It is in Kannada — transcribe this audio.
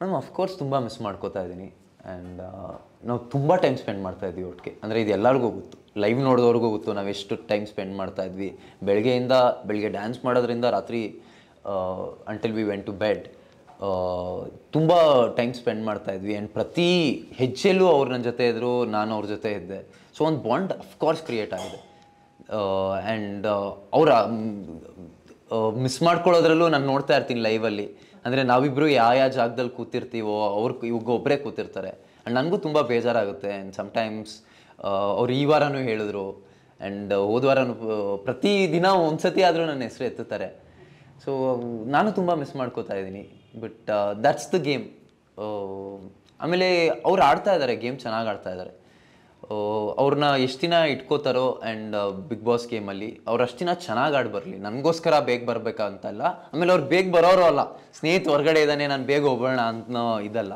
ಮ್ಯಾಮ್ ಅಫ್ಕೋರ್ಸ್ ತುಂಬ ಮಿಸ್ ಮಾಡ್ಕೋತಾ ಇದ್ದೀನಿ. ಆ್ಯಂಡ್ ನಾವು ತುಂಬ ಟೈಮ್ ಸ್ಪೆಂಡ್ ಮಾಡ್ತಾ ಇದ್ವಿ ಒಟ್ಟಿಗೆ. ಅಂದರೆ ಇದು ಎಲ್ಲರಿಗೂ ಗೊತ್ತು, ಲೈವ್ ನೋಡಿದವ್ರಿಗೂ ಗೊತ್ತು ನಾವು ಎಷ್ಟು ಟೈಮ್ ಸ್ಪೆಂಡ್ ಮಾಡ್ತಾ ಇದ್ವಿ. ಬೆಳಗ್ಗೆ ಡ್ಯಾನ್ಸ್ ಮಾಡೋದ್ರಿಂದ ರಾತ್ರಿ until we went to bed ತುಂಬ ಟೈಮ್ ಸ್ಪೆಂಡ್ ಮಾಡ್ತಾ ಇದ್ವಿ. ಆ್ಯಂಡ್ ಪ್ರತಿ ಹೆಜ್ಜೆಲ್ಲೂ ಅವ್ರು ನನ್ನ ಜೊತೆ ಇದ್ದರು, ನಾನು ಅವ್ರ ಜೊತೆ ಇದ್ದೆ. ಸೊ ಒಂದು ಬಾಂಡ್ ಅಫ್ಕೋರ್ಸ್ ಕ್ರಿಯೇಟ್ ಆಗಿದೆ. ಆ್ಯಂಡ್ ಅವರ ಮಿಸ್ ಮಾಡ್ಕೊಳ್ಳೋದ್ರಲ್ಲೂ ನಾನು ನೋಡ್ತಾ ಇರ್ತೀನಿ ಲೈವಲ್ಲಿ. ಅಂದರೆ ನಾವಿಬ್ಬರು ಯಾವ ಜಾಗದಲ್ಲಿ ಕೂತಿರ್ತೀವೋ ಇವಾಗ ಒಬ್ಬರೇ ಕೂತಿರ್ತಾರೆ. ಆ್ಯಂಡ್ ನನಗೂ ತುಂಬ ಬೇಜಾರಾಗುತ್ತೆ. ಆ್ಯಂಡ್ ಸಮ್ಟೈಮ್ಸ್ ಅವ್ರು ಈ ವಾರನೂ ಹೇಳಿದ್ರು, ಆ್ಯಂಡ್ ಹೋದ ವಾರನೂ ಪ್ರತಿದಿನ ಒಂದ್ಸತಿ ಆದರೂ ನನ್ನ ಹೆಸರು ಎತ್ತುತ್ತಾರೆ. ಸೊ ನಾನು ತುಂಬ ಮಿಸ್ ಮಾಡ್ಕೋತಾ ಇದ್ದೀನಿ. But that's the game. ಆಮೇಲೆ ಅವ್ರು ಆಡ್ತಾ ಇದ್ದಾರೆ, ಗೇಮ್ ಚೆನ್ನಾಗಿ ಆಡ್ತಾ ಇದ್ದಾರೆ. ಅವ್ರನ್ನ ಎಷ್ಟು ದಿನ ಇಟ್ಕೋತಾರೋ. ಆ್ಯಂಡ್ ಬಿಗ್ ಬಾಸ್ ಗೇಮಲ್ಲಿ ಅವ್ರು ಅಷ್ಟು ದಿನ ಚೆನ್ನಾಗಿ ಆಡಿ ಬರಲಿ, ನನಗೋಸ್ಕರ ಬೇಗ ಬರಬೇಕಂತಲ್ಲ. ಆಮೇಲೆ ಅವ್ರು ಬೇಗ ಬರೋರು ಅಲ್ಲ, ಸ್ನೇಹಿತ ಹೊರಗಡೆ ಇದ್ದಾನೆ ನಾನು ಬೇಗ ಹೋಗೋಣ ಅನ್ನೋ ಇದಲ್ಲ.